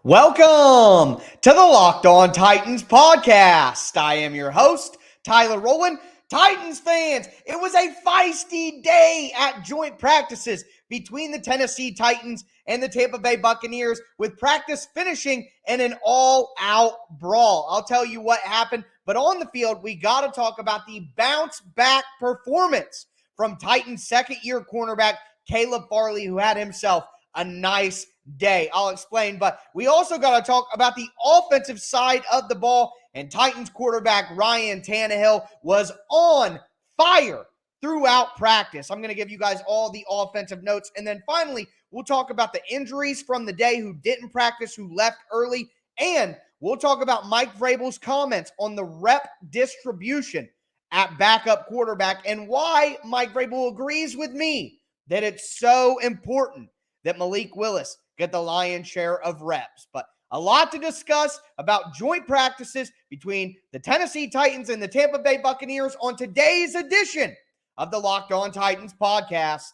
Welcome to the Locked On Titans podcast. I am your host, Tyler Rowland. Titans fans, it was a feisty day at joint practices between the Tennessee Titans and the Tampa Bay Buccaneers, with practice finishing in an all-out brawl. I'll tell you what happened, but on the field, we got to talk about the bounce-back performance from Titans' second-year cornerback, Caleb Farley, who had himself a nice day. I'll explain, but we also got to talk about the offensive side of the ball, and Titans quarterback Ryan Tannehill was on fire throughout practice. I'm going to give you guys all the offensive notes, and then finally, we'll talk about the injuries from the day, who didn't practice, who left early, and we'll talk about Mike Vrabel's comments on the rep distribution at backup quarterback and why Mike Vrabel agrees with me that it's so important that Malik Willis get the lion's share of reps. But a lot to discuss about joint practices between the Tennessee Titans and the Tampa Bay Buccaneers on today's edition of the Locked On Titans podcast.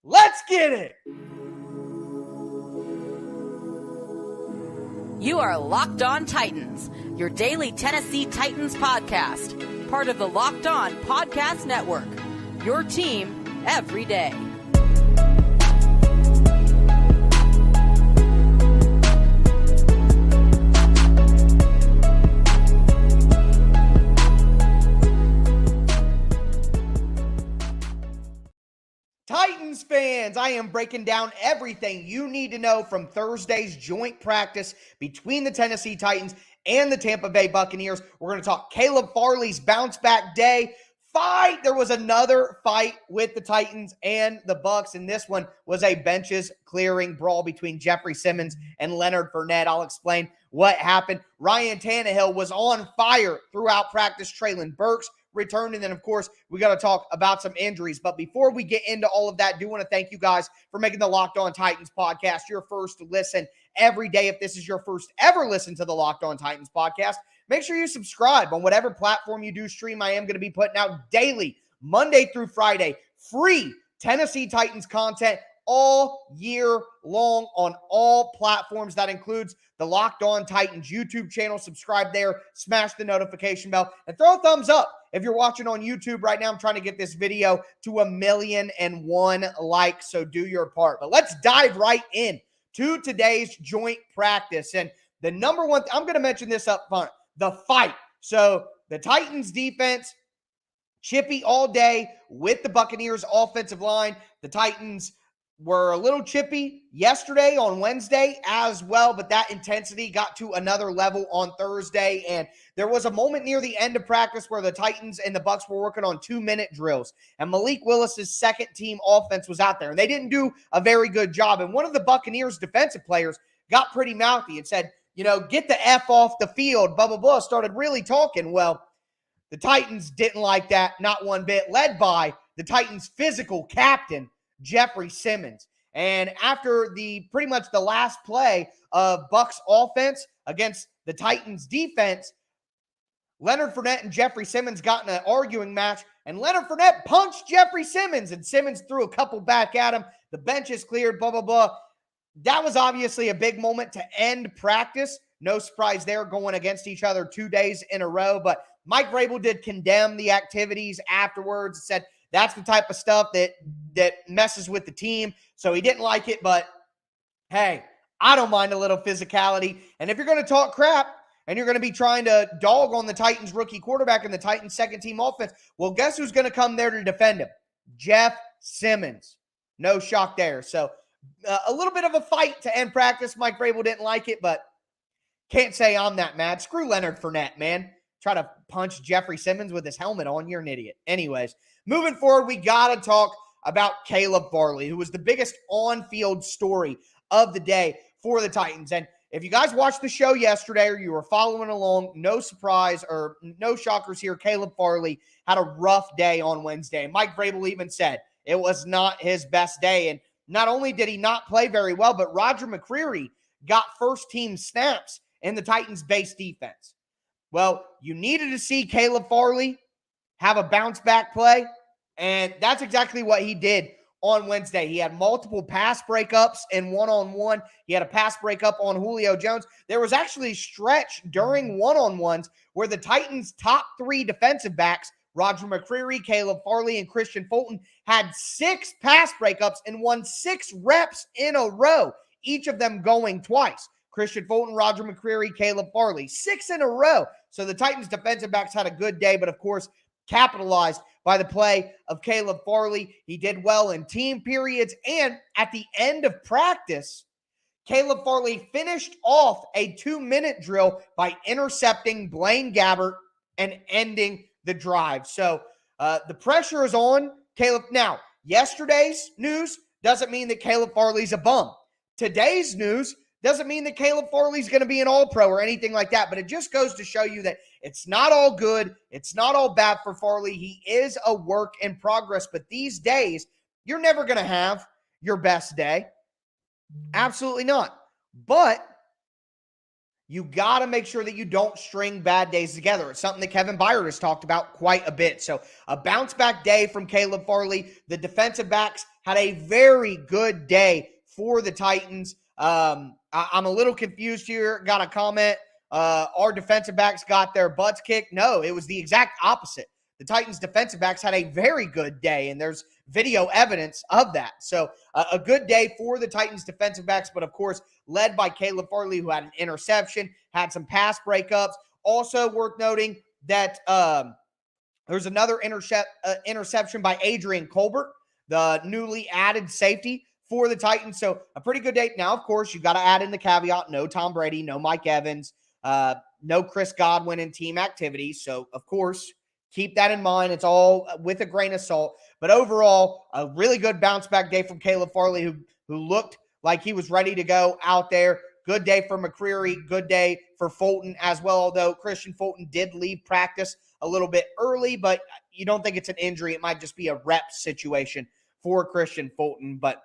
Let's get it! You are Locked On Titans, your daily Tennessee Titans podcast, part of the Locked On Podcast Network, your team every day. Titans fans, I am breaking down everything you need to know from Thursday's joint practice between the Tennessee Titans and the Tampa Bay Buccaneers. We're going to talk Caleb Farley's bounce back day fight. There was another fight with the Titans and the Bucs, and this one was a benches clearing brawl between Jeffrey Simmons and Leonard Fournette. I'll explain what happened. Ryan Tannehill was on fire throughout practice. Treylon Burks returned, and then, of course, we got to talk about some injuries. But before we get into all of that, I do want to thank you guys for making the Locked On Titans podcast your first listen every day. If this is your first ever listen to the Locked On Titans podcast, make sure you subscribe on whatever platform you do stream. I am going to be putting out daily, Monday through Friday, free Tennessee Titans content all year long on all platforms. That includes the Locked On Titans YouTube channel. Subscribe there, smash the notification bell, and throw a thumbs up if you're watching on YouTube right now. I'm trying to get this video to 1,000,001 likes, so do your part. But let's dive right in to today's joint practice. And the number one, I'm going to mention this up front, the fight. So the Titans defense, chippy all day with the Buccaneers offensive line. The Titans were a little chippy yesterday on Wednesday as well, but that intensity got to another level on Thursday. And there was a moment near the end of practice where the Titans and the Bucs were working on 2-minute drills, and Malik Willis's second team offense was out there, and they didn't do a very good job. And one of the Buccaneers defensive players got pretty mouthy and said, get the F off the field, blah, blah, blah, started really talking. Well, the Titans didn't like that, not one bit, led by the Titans' physical captain, Jeffrey Simmons. And after pretty much the last play of Bucs offense against the Titans defense, Leonard Fournette and Jeffrey Simmons got in an arguing match, and Leonard Fournette punched Jeffrey Simmons, and Simmons threw a couple back at him. The bench is cleared, blah, blah, blah. That was obviously a big moment to end practice. No surprise there, going against each other 2 days in a row. But Mike Vrabel did condemn the activities afterwards, said that's the type of stuff that messes with the team. So he didn't like it, but hey, I don't mind a little physicality. And if you're going to talk crap and you're going to be trying to dog on the Titans rookie quarterback and the Titans second team offense, well, guess who's going to come there to defend him? Jeff Simmons. No shock there. So a little bit of a fight to end practice. Mike Vrabel didn't like it, but can't say I'm that mad. Screw Leonard Fournette, man. Try to punch Jeffrey Simmons with his helmet on. You're an idiot. Anyways, moving forward, we got to talk about Caleb Farley, who was the biggest on-field story of the day for the Titans. And if you guys watched the show yesterday or you were following along, no surprise or no shockers here. Caleb Farley had a rough day on Wednesday. Mike Vrabel even said it was not his best day. And not only did he not play very well, but Roger McCreary got first-team snaps in the Titans' base defense. Well, you needed to see Caleb Farley have a bounce-back play, and that's exactly what he did on Wednesday. He had multiple pass breakups in one-on-one. He had a pass breakup on Julio Jones. There was actually a stretch during one-on-ones where the Titans' top 3 defensive backs, Roger McCreary, Caleb Farley, and Christian Fulton, had 6 pass breakups and won 6 reps in a row, each of them going twice. Christian Fulton, Roger McCreary, Caleb Farley, 6 in a row. So the Titans defensive backs had a good day, but of course, capitalized by the play of Caleb Farley. He did well in team periods, and at the end of practice, Caleb Farley finished off a 2-minute drill by intercepting Blaine Gabbert and ending the drive. So the pressure is on Caleb. Now, yesterday's news doesn't mean that Caleb Farley's a bum. Today's news doesn't mean that Caleb Farley's going to be an all-pro or anything like that, but it just goes to show you that it's not all good. It's not all bad for Farley. He is a work in progress, but these days, you're never going to have your best day. Absolutely not. But you got to make sure that you don't string bad days together. It's something that Kevin Byard has talked about quite a bit. So a bounce-back day from Caleb Farley. The defensive backs had a very good day for the Titans. I'm a little confused here. Got a comment. Our defensive backs got their butts kicked. No, it was the exact opposite. The Titans defensive backs had a very good day, and there's video evidence of that. So a good day for the Titans defensive backs, but of course, led by Caleb Farley, who had an interception, had some pass breakups. Also worth noting that there's another interception by Adrian Colbert, the newly added safety for the Titans. So a pretty good day. Now, of course, you got to add in the caveat, no Tom Brady, no Mike Evans, no Chris Godwin in team activities. So, of course, keep that in mind. It's all with a grain of salt. But overall, a really good bounce-back day from Caleb Farley, who looked like he was ready to go out there. Good day for McCreary. Good day for Fulton as well, although Christian Fulton did leave practice a little bit early, but you don't think it's an injury. It might just be a rep situation for Christian Fulton. But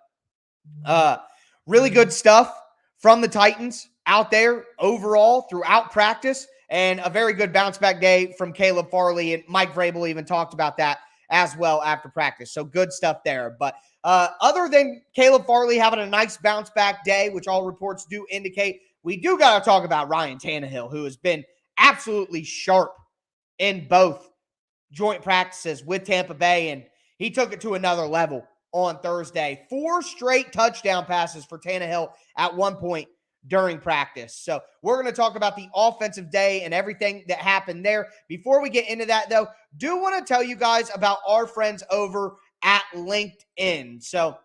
really good stuff from the Titans out there overall throughout practice, and a very good bounce-back day from Caleb Farley, and Mike Vrabel even talked about that as well after practice. So good stuff there. But other than Caleb Farley having a nice bounce-back day, which all reports do indicate, we do got to talk about Ryan Tannehill, who has been absolutely sharp in both joint practices with Tampa Bay, and he took it to another level on Thursday. 4 straight touchdown passes for Tannehill at one point during practice. So we're going to talk about the offensive day and everything that happened there. Before we get into that, though, do want to tell you guys about our friends over at LinkedIn. So,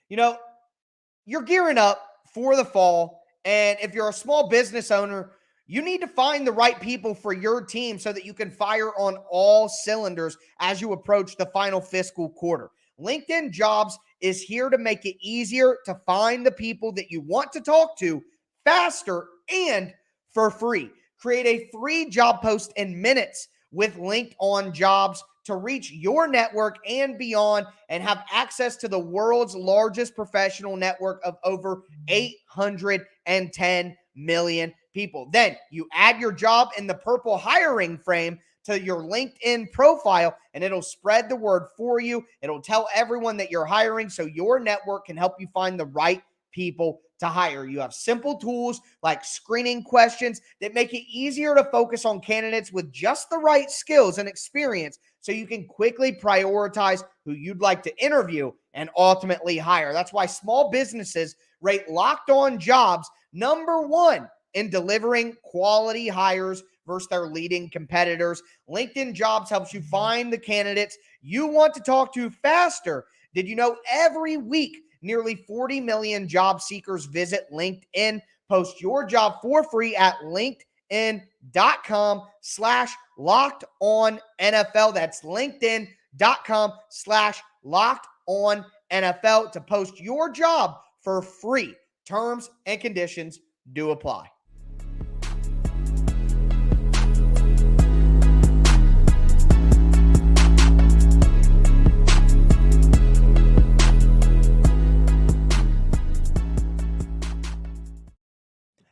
you're gearing up for the fall, and if you're a small business owner, you need to find the right people for your team so that you can fire on all cylinders as you approach the final fiscal quarter. LinkedIn Jobs is here to make it easier to find the people that you want to talk to faster and for free. Create a free job post in minutes with LinkedIn Jobs to reach your network and beyond, and have access to the world's largest professional network of over 810 million people. Then you add your job in the purple hiring frame to your LinkedIn profile, and it'll spread the word for you. It'll tell everyone that you're hiring, so your network can help you find the right people to hire. You have simple tools like screening questions that make it easier to focus on candidates with just the right skills and experience, so you can quickly prioritize who you'd like to interview and ultimately hire. That's why small businesses rate Locked On Jobs number 1 in delivering quality hires versus their leading competitors. LinkedIn Jobs helps you find the candidates you want to talk to faster. Did you know every week, nearly 40 million job seekers visit LinkedIn? Post your job for free at linkedin.com/LockedOnNFL. That's linkedin.com/LockedOnNFL to post your job for free. Terms and conditions do apply.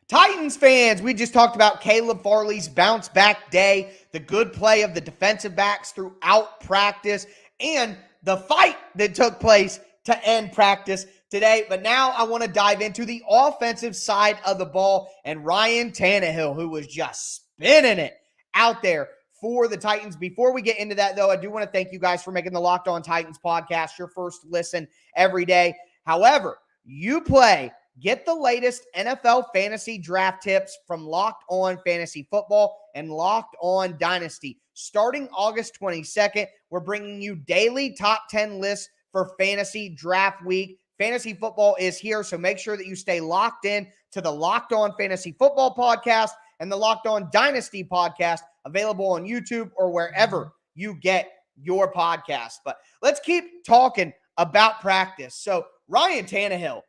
Titans fans, we just talked about Caleb Farley's bounce-back day, the good play of the defensive backs throughout practice, and the fight that took place to end practice today. But now I want to dive into the offensive side of the ball and Ryan Tannehill, who was just spinning it out there for the Titans. Before we get into that, though, I do want to thank you guys for making the Locked On Titans podcast your first listen every day. However, you get the latest NFL fantasy draft tips from Locked On Fantasy Football and Locked On Dynasty. Starting August 22nd, we're bringing you daily top 10 lists for fantasy draft week. Fantasy football is here, so make sure that you stay locked in to the Locked On Fantasy Football podcast and the Locked On Dynasty podcast, available on YouTube or wherever you get your podcast. But let's keep talking about practice. So Ryan Tannehill,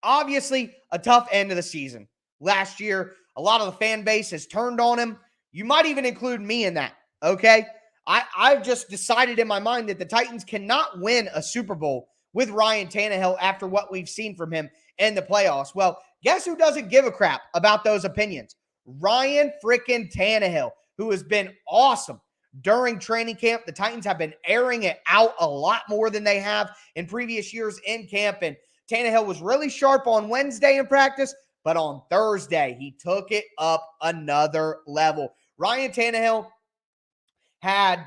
obviously a tough end of the season. Last year, a lot of the fan base has turned on him. You might even include me in that, okay? I've just decided in my mind that the Titans cannot win a Super Bowl with Ryan Tannehill after what we've seen from him in the playoffs. Well, guess who doesn't give a crap about those opinions? Ryan freaking Tannehill, who has been awesome during training camp. The Titans have been airing it out a lot more than they have in previous years in camp. And Tannehill was really sharp on Wednesday in practice, but on Thursday, he took it up another level. Ryan Tannehill had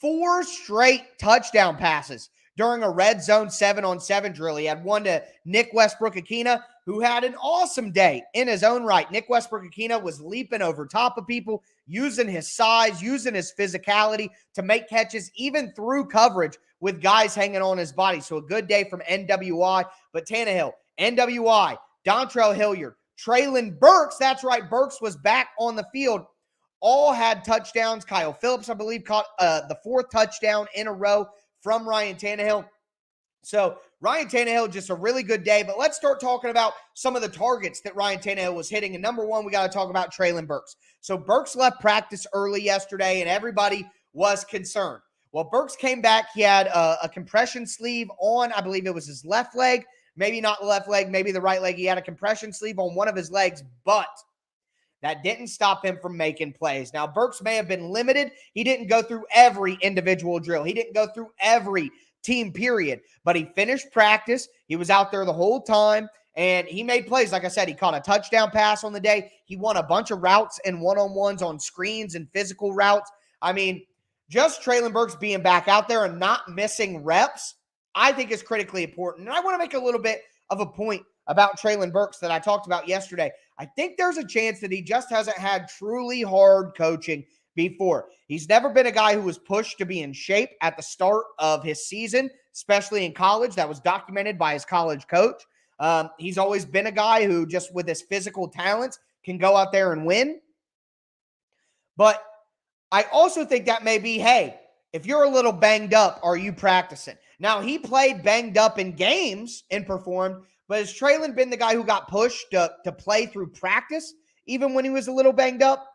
4 straight touchdown passes during a red zone 7-on-7 drill. He had one to Nick Westbrook-Akina, who had an awesome day in his own right. Nick Westbrook-Akina was leaping over top of people, using his size, using his physicality to make catches, even through coverage with guys hanging on his body. So a good day from NWI. But Tannehill, NWI, Dontrell Hilliard, Treylon Burks, that's right, Burks was back on the field, all had touchdowns. Kyle Phillips, I believe, caught the 4th touchdown in a row from Ryan Tannehill. So Ryan Tannehill, just a really good day. But let's start talking about some of the targets that Ryan Tannehill was hitting. And number one, we got to talk about Treylon Burks. So Burks left practice early yesterday, and everybody was concerned. Well, Burks came back. He had a compression sleeve on, I believe it was his left leg. Maybe not the left leg, maybe the right leg. He had a compression sleeve on one of his legs, but that didn't stop him from making plays. Now, Burks may have been limited. He didn't go through every individual drill. He didn't go through every team period, but he finished practice. He was out there the whole time, and he made plays. Like I said, he caught a touchdown pass on the day. He won a bunch of routes and one-on-ones on screens and physical routes. I mean, just Treylon Burks being back out there and not missing reps, I think is critically important. And I want to make a little bit of a point about Treylon Burks that I talked about yesterday. I think there's a chance that he just hasn't had truly hard coaching before. He's never been a guy who was pushed to be in shape at the start of his season, especially in college. That was documented by his college coach. He's always been a guy who just with his physical talents can go out there and win. But I also think that may be, hey, if you're a little banged up, are you practicing? Now, he played banged up in games and performed, but has Treylon been the guy who got pushed to play through practice, even when he was a little banged up?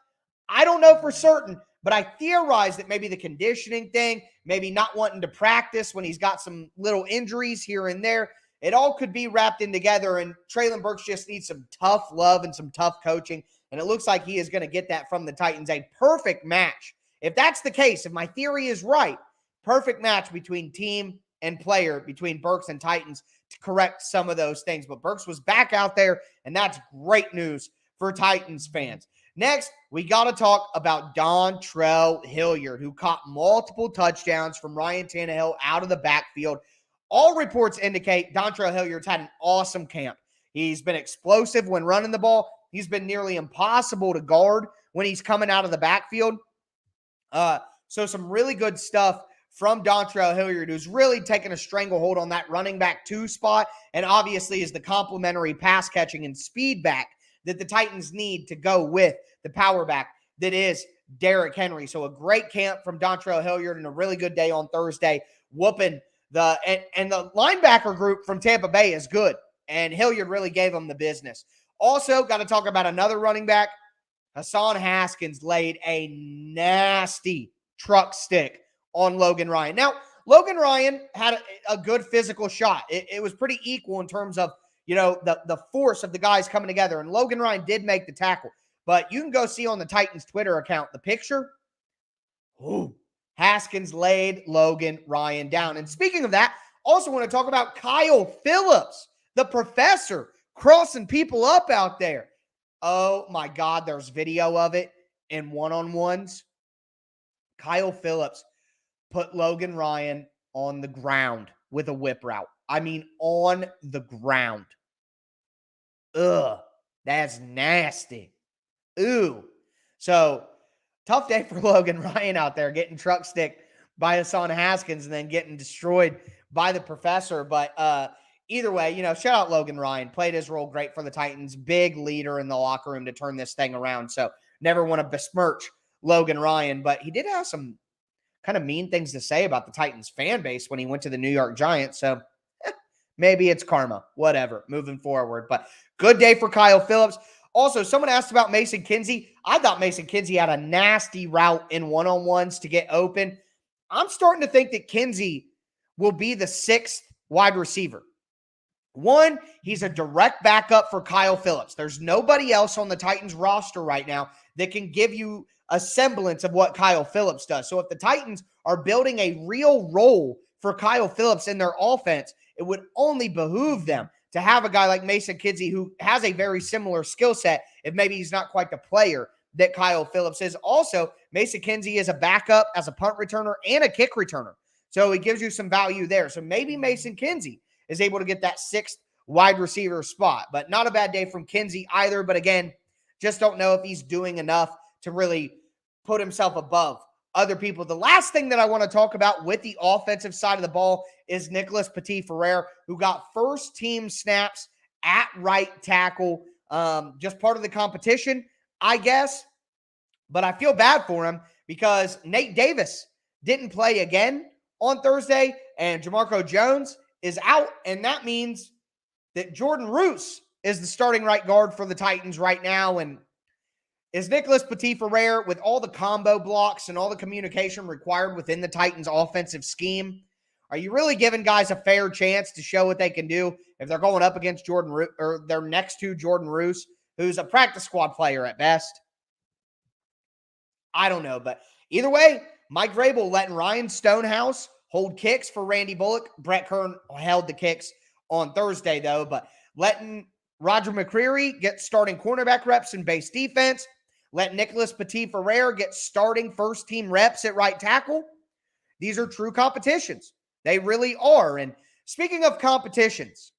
I don't know for certain, but I theorize that maybe the conditioning thing, maybe not wanting to practice when he's got some little injuries here and there, it all could be wrapped in together, and Treylon Burks just needs some tough love and some tough coaching, and it looks like he is going to get that from the Titans. A perfect match. If that's the case, if my theory is right, perfect match between team and player, between Burks and Titans, to correct some of those things. But Burks was back out there, and that's great news for Titans fans. Next, we got to talk about Dontrell Hilliard, who caught multiple touchdowns from Ryan Tannehill out of the backfield. All reports indicate Dontrell Hilliard's had an awesome camp. He's been explosive when running the ball. He's been nearly impossible to guard when he's coming out of the backfield. So some really good stuff from Dontrell Hilliard, who's really taken a stranglehold on that running back 2 spot, and obviously is the complementary pass catching and speed back that the Titans need to go with the power back that is Derrick Henry. So a great camp from Dontrell Hilliard and a really good day on Thursday, whooping and the linebacker group from Tampa Bay is good, and Hilliard really gave them the business. Also, got to talk about another running back. Hassan Haskins laid a nasty truck stick on Logan Ryan. Now, Logan Ryan had a good physical shot. It was pretty equal in terms of, the force of the guys coming together. And Logan Ryan did make the tackle. But you can go see on the Titans Twitter account the picture. Ooh, Haskins laid Logan Ryan down. And speaking of that, also want to talk about Kyle Phillips, the professor, crossing people up out there. Oh my God, there's video of it in one-on-ones. Kyle Phillips put Logan Ryan on the ground with a whip route. I mean, on the ground. Ugh, that's nasty. Ooh. So, tough day for Logan Ryan out there, getting truck sticked by Hassan Haskins and then getting destroyed by the professor. But either way, shout out Logan Ryan. Played his role great for the Titans. Big leader in the locker room to turn this thing around. So, never want to besmirch Logan Ryan. But he did have some kind of mean things to say about the Titans fan base when he went to the New York Giants. So, maybe it's karma. Whatever. Moving forward. But good day for Kyle Phillips. Also, someone asked about Mason Kinsey. I thought Mason Kinsey had a nasty route in one-on-ones to get open. I'm starting to think that Kinsey will be the 6th wide receiver. One, he's a direct backup for Kyle Phillips. There's nobody else on the Titans roster right now that can give you a semblance of what Kyle Phillips does. So if the Titans are building a real role for Kyle Phillips in their offense, it would only behoove them to have a guy like Mason Kinsey who has a very similar skill set, if maybe he's not quite the player that Kyle Phillips is. Also, Mason Kinsey is a backup as a punt returner and a kick returner. So he gives you some value there. So maybe Mason Kinsey is able to get that 6th wide receiver spot. But not a bad day from Kinsey either. But again, just don't know if he's doing enough to really put himself above other people. The last thing that I want to talk about with the offensive side of the ball is Nicholas Petit-Frere, who got first team snaps at right tackle. Just part of the competition, I guess. But I feel bad for him because Nate Davis didn't play again on Thursday, and Jamarco Jones is out, and that means that Jordan Roos is the starting right guard for the Titans right now. And is Nicholas Petit-Frere, with all the combo blocks and all the communication required within the Titans offensive scheme, are you really giving guys a fair chance to show what they can do if they're going up against Jordan Roos, or they're next to Jordan Roos, who's a practice squad player at best? I don't know, but either way, Mike Vrabel letting Ryan Stonehouse hold kicks for Randy Bullock. Brett Kern held the kicks on Thursday, though, but letting Roger McCreary get starting cornerback reps in base defense. Let Nicholas Petit-Frere get starting first-team reps at right tackle. These are true competitions. They really are. And speaking of competitions,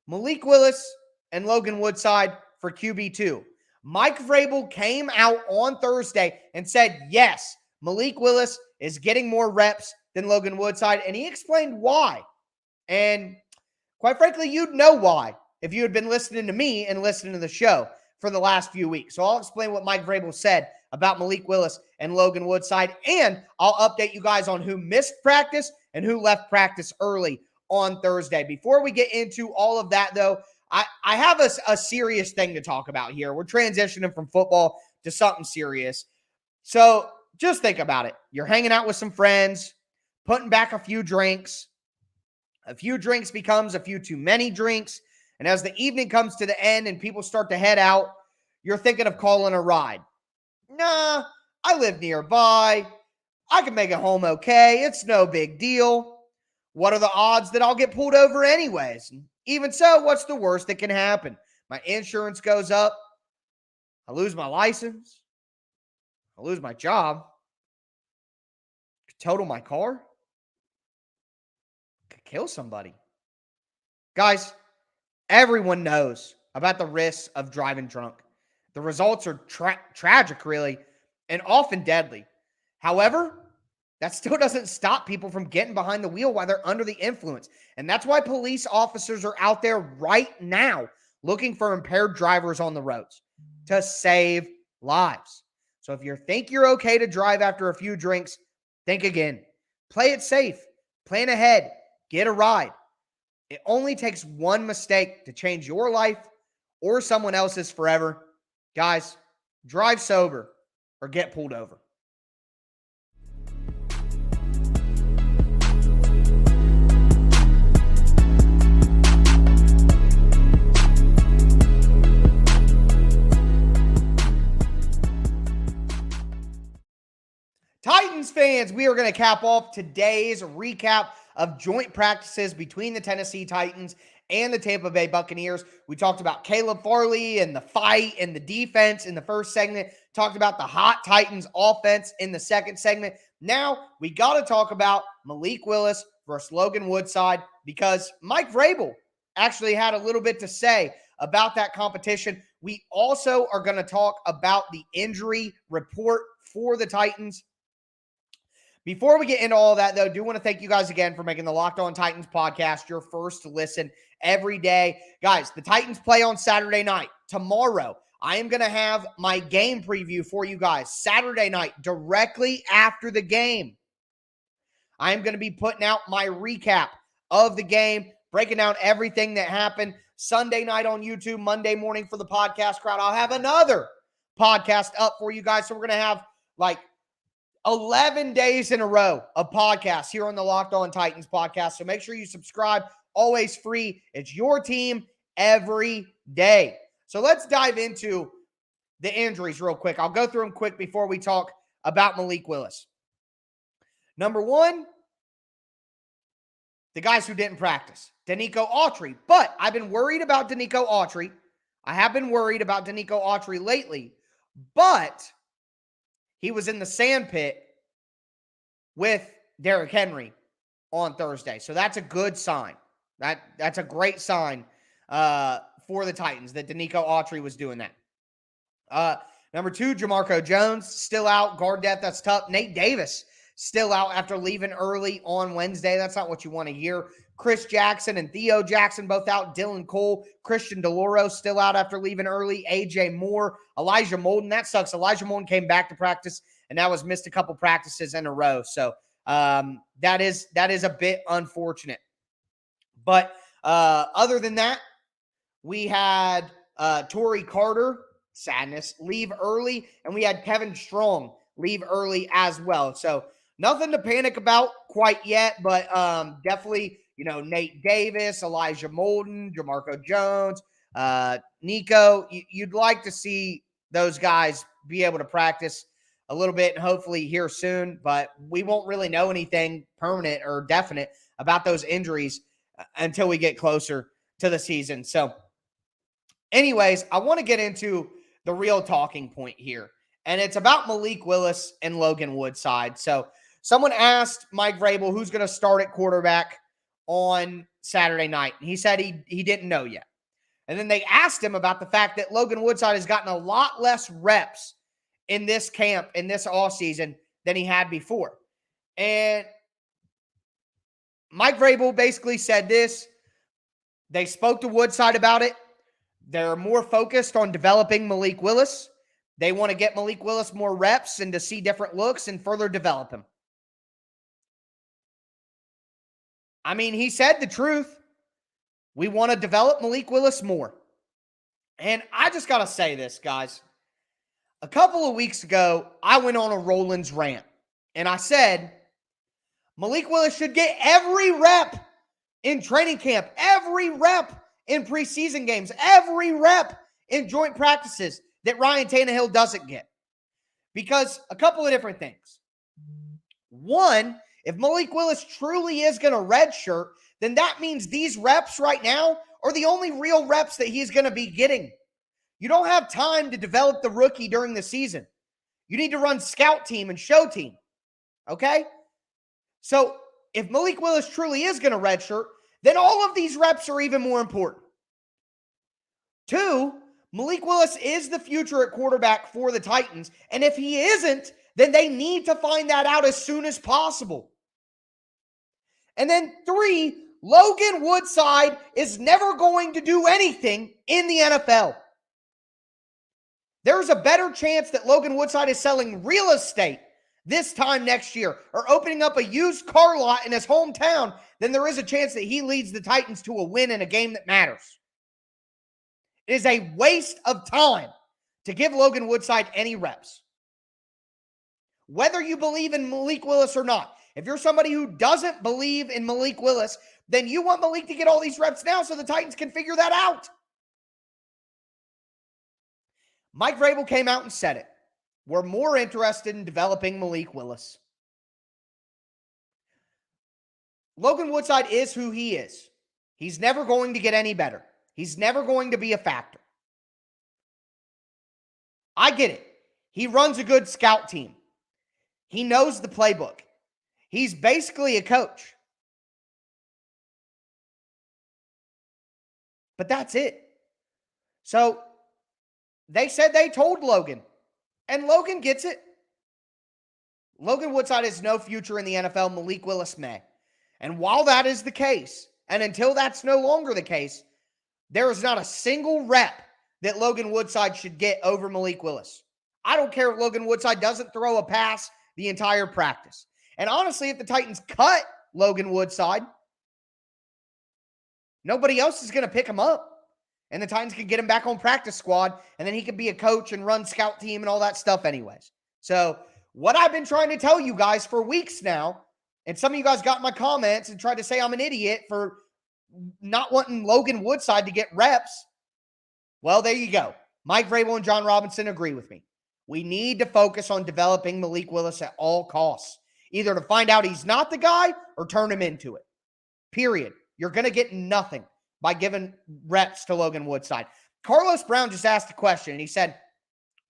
Malik Willis and Logan Woodside for QB2. Mike Vrabel came out on Thursday and said, yes, Malik Willis is getting more reps than Logan Woodside, and he explained why. And quite frankly, you'd know why if you had been listening to me and listening to the show for the last few weeks. So I'll explain what Mike Vrabel said about Malik Willis and Logan Woodside, and I'll update you guys on who missed practice and who left practice early on Thursday. Before we get into all of that, though, I have a serious thing to talk about here. We're transitioning from football to something serious. So just think about it. You're hanging out with some friends, putting back a few drinks. A few drinks becomes a few too many drinks. And as the evening comes to the end and people start to head out, you're thinking of calling a ride. Nah, I live nearby. I can make it home okay. It's no big deal. What are the odds that I'll get pulled over anyways? Even so, what's the worst that can happen? My insurance goes up. I lose my license. I lose my job. Could total my car. Could kill somebody. Guys, everyone knows about the risks of driving drunk. The results are tragic, really, and often deadly. However, that still doesn't stop people from getting behind the wheel while they're under the influence. And that's why police officers are out there right now looking for impaired drivers on the roads to save lives. So if you think you're okay to drive after a few drinks, think again. Play it safe. Plan ahead. Get a ride. It only takes one mistake to change your life or someone else's forever. Guys, drive sober or get pulled over. Titans fans, we are going to cap off today's recap of joint practices between the Tennessee Titans and the Tampa Bay Buccaneers. We talked about Caleb Farley and the fight and the defense in the first segment. Talked about the hot Titans offense in the second segment. Now we got to talk about Malik Willis versus Logan Woodside, because Mike Vrabel actually had a little bit to say about that competition. We also are going to talk about the injury report for the Titans. Before we get into all that, though, I do want to thank you guys again for making the Locked On Titans podcast your first listen every day. Guys, the Titans play on Saturday night. Tomorrow, I am going to have my game preview for you guys Saturday night, directly after the game. I am going to be putting out my recap of the game, breaking down everything that happened Sunday night on YouTube, Monday morning for the podcast crowd. I'll have another podcast up for you guys. So we're going to have like 11 days in a row of podcasts here on the Locked On Titans podcast. So make sure you subscribe. Always free. It's your team every day. So let's dive into the injuries real quick. I'll go through them quick before we talk about Malik Willis. Number one, the guys who didn't practice. Danico Autry. But I've been worried about Danico Autry. I have been worried about Danico Autry lately. But he was in the sand pit with Derrick Henry on Thursday. So that's a good sign. That's a great sign for the Titans that Danico Autry was doing that. Number two, Jamarco Jones, still out. Guard depth, that's tough. Nate Davis, still out after leaving early on Wednesday. That's not what you want to hear. Chris Jackson and Theo Jackson both out. Dylan Cole, Christian DeLauro still out after leaving early. AJ Moore, Elijah Molden. That sucks. Elijah Molden came back to practice, and that was missed a couple practices in a row. So that is a bit unfortunate. But other than that, we had Torrey Carter, sadness, leave early, and we had Kevin Strong leave early as well. So nothing to panic about quite yet, but definitely, Nate Davis, Elijah Molden, Jamarco Jones, Nico, you'd like to see those guys be able to practice a little bit and hopefully here soon, but we won't really know anything permanent or definite about those injuries until we get closer to the season. So anyways, I want to get into the real talking point here, and it's about Malik Willis and Logan Woodside. So someone asked Mike Vrabel who's going to start at quarterback on Saturday night, and he said he didn't know yet. And then they asked him about the fact that Logan Woodside has gotten a lot less reps in this camp, in this offseason, than he had before. And Mike Vrabel basically said this. They spoke to Woodside about it. They're more focused on developing Malik Willis. They want to get Malik Willis more reps and to see different looks and further develop him. I mean, he said the truth. We want to develop Malik Willis more. And I just got to say this, guys. A couple of weeks ago, I went on a Rollins rant, and I said Malik Willis should get every rep in training camp, every rep in preseason games, every rep in joint practices that Ryan Tannehill doesn't get. Because a couple of different things. One, if Malik Willis truly is going to redshirt, then that means these reps right now are the only real reps that he's going to be getting. You don't have time to develop the rookie during the season. You need to run scout team and show team. Okay? So if Malik Willis truly is going to redshirt, then all of these reps are even more important. Two, Malik Willis is the future at quarterback for the Titans. And if he isn't, then they need to find that out as soon as possible. And then three, Logan Woodside is never going to do anything in the NFL. There's a better chance that Logan Woodside is selling real estate this time next year or opening up a used car lot in his hometown than there is a chance that he leads the Titans to a win in a game that matters. It is a waste of time to give Logan Woodside any reps. Whether you believe in Malik Willis or not, if you're somebody who doesn't believe in Malik Willis, then you want Malik to get all these reps now so the Titans can figure that out. Mike Vrabel came out and said it. We're more interested in developing Malik Willis. Logan Woodside is who he is. He's never going to get any better. He's never going to be a factor. I get it. He runs a good scout team. He knows the playbook. He's basically a coach. But that's it. So they said they told Logan, and Logan gets it. Logan Woodside has no future in the NFL. Malik Willis may. And while that is the case, and until that's no longer the case, there is not a single rep that Logan Woodside should get over Malik Willis. I don't care if Logan Woodside doesn't throw a pass the entire practice. And honestly, if the Titans cut Logan Woodside, nobody else is going to pick him up. And the Titans can get him back on practice squad, and then he could be a coach and run scout team and all that stuff anyways. So what I've been trying to tell you guys for weeks now, and some of you guys got in my comments and tried to say I'm an idiot for not wanting Logan Woodside to get reps. Well, there you go. Mike Vrabel and John Robinson agree with me. We need to focus on developing Malik Willis at all costs, either to find out he's not the guy or turn him into it. Period. You're going to get nothing by giving reps to Logan Woodside. Carlos Brown just asked a question, and he said,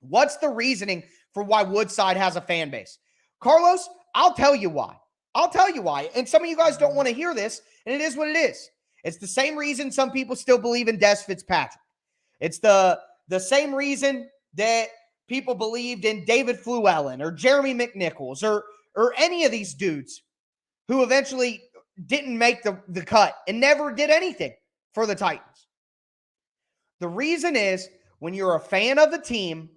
what's the reasoning for why Woodside has a fan base? Carlos, I'll tell you why. I'll tell you why. And some of you guys don't want to hear this, and it is what it is. It's the same reason some people still believe in Des Fitzpatrick. It's the same reason that people believed in David Fluellen or Jeremy McNichols or any of these dudes who eventually didn't make the cut and never did anything for the Titans. The reason is when you're a fan of the team,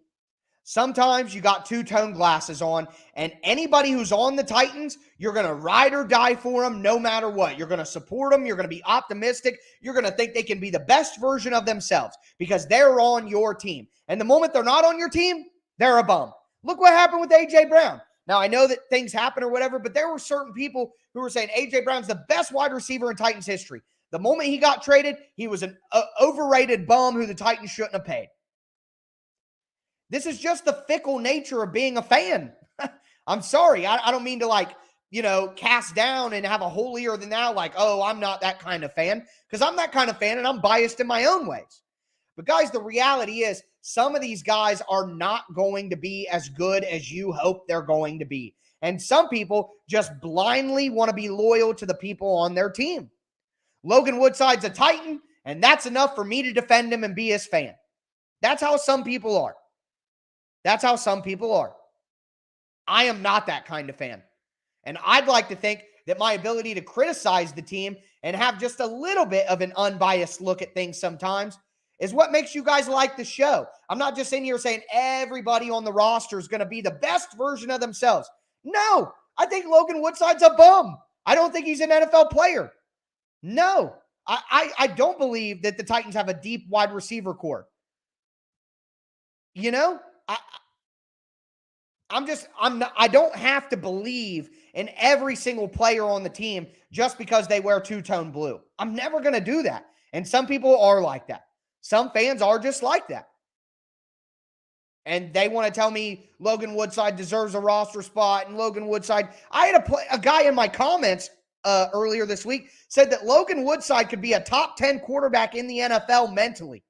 sometimes you got two-tone glasses on, and anybody who's on the Titans, you're going to ride or die for them no matter what. You're going to support them. You're going to be optimistic. You're going to think they can be the best version of themselves because they're on your team. And the moment they're not on your team, they're a bum. Look what happened with A.J. Brown. Now, I know that things happen or whatever, but there were certain people who were saying A.J. Brown's the best wide receiver in Titans history. The moment he got traded, he was an overrated bum who the Titans shouldn't have paid. This is just the fickle nature of being a fan. I'm sorry. I don't mean to cast down and have a holier than thou, oh, I'm not that kind of fan, because I'm that kind of fan and I'm biased in my own ways. But guys, the reality is some of these guys are not going to be as good as you hope they're going to be. And some people just blindly want to be loyal to the people on their team. Logan Woodside's a Titan, and that's enough for me to defend him and be his fan. That's how some people are. That's how some people are. I am not that kind of fan. And I'd like to think that my ability to criticize the team and have just a little bit of an unbiased look at things sometimes is what makes you guys like the show. I'm not just sitting here saying everybody on the roster is going to be the best version of themselves. No, I think Logan Woodside's a bum. I don't think he's an NFL player. No, I don't believe that the Titans have a deep wide receiver core. I don't have to believe in every single player on the team just because they wear two-tone blue. I'm never going to do that. And some people are like that. Some fans are just like that. And they want to tell me Logan Woodside deserves a roster spot and Logan Woodside. I had a guy in my comments earlier this week said that Logan Woodside could be a top 10 quarterback in the NFL mentally.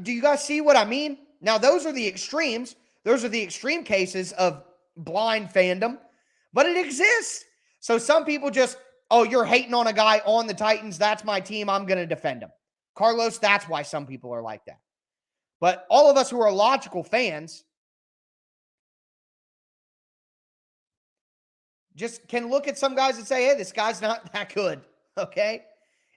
Do you guys see what I mean? Now, those are the extremes. Those are the extreme cases of blind fandom, but it exists. So some people just, oh, you're hating on a guy on the Titans. That's my team. I'm going to defend him. Carlos, that's why some people are like that. But all of us who are logical fans just can look at some guys and say, hey, this guy's not that good, okay?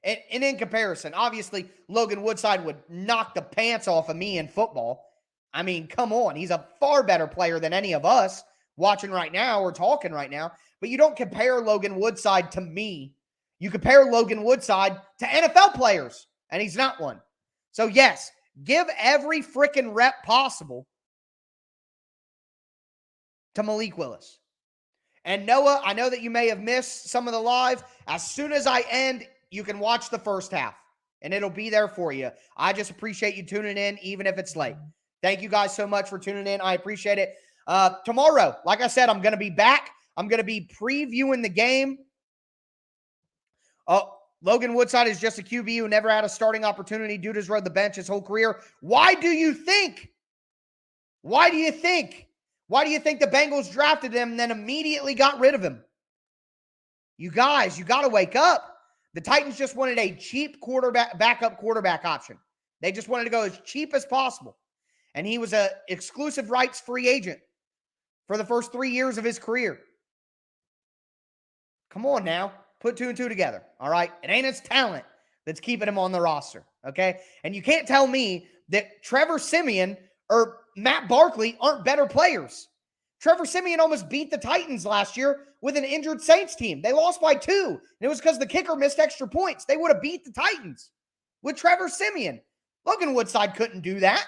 And in comparison, obviously, Logan Woodside would knock the pants off of me in football. I mean, come on. He's a far better player than any of us watching right now or talking right now. But you don't compare Logan Woodside to me. You compare Logan Woodside to NFL players, and he's not one. So, yes, give every freaking rep possible to Malik Willis. And Noah, I know that you may have missed some of the live. As soon as I end, you can watch the first half, and it'll be there for you. I just appreciate you tuning in, even if it's late. Thank you guys so much for tuning in. I appreciate it. Tomorrow, like I said, I'm going to be back. I'm going to be previewing the game. Oh, Logan Woodside is just a QB who never had a starting opportunity. Dude has rode the bench his whole career. Why do you think? Why do you think the Bengals drafted him and then immediately got rid of him? You guys, you got to wake up. The Titans just wanted a cheap backup quarterback option. They just wanted to go as cheap as possible. And he was an exclusive rights free agent for the first 3 years of his career. Come on now. Put 2 and 2 together, all right? It ain't his talent that's keeping him on the roster, okay? And you can't tell me that Trevor Siemian or Matt Barkley aren't better players. Trevor Siemian almost beat the Titans last year with an injured Saints team. They lost by 2, and it was because the kicker missed extra points. They would have beat the Titans with Trevor Siemian. Logan Woodside couldn't do that.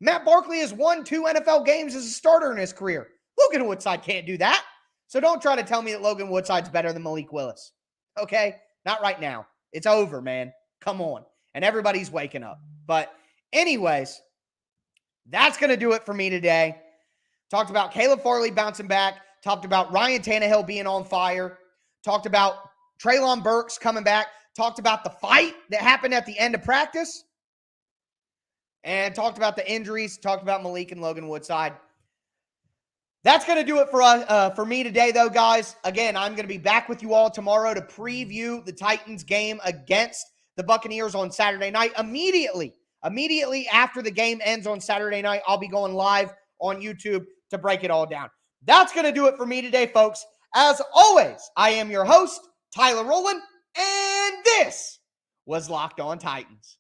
Matt Barkley has won 2 NFL games as a starter in his career. Logan Woodside can't do that. So don't try to tell me that Logan Woodside's better than Malik Willis. Okay? Not right now. It's over, man. Come on. And everybody's waking up. But anyways, that's going to do it for me today. Talked about Caleb Farley bouncing back. Talked about Ryan Tannehill being on fire. Talked about Treylon Burks coming back. Talked about the fight that happened at the end of practice. And talked about the injuries. Talked about Malik and Logan Woodside. That's going to do it for me today, though, guys. Again, I'm going to be back with you all tomorrow to preview the Titans game against the Buccaneers on Saturday night. Immediately after the game ends on Saturday night, I'll be going live on YouTube to break it all down. That's going to do it for me today, folks. As always, I am your host, Tyler Rowland, and this was Locked On Titans.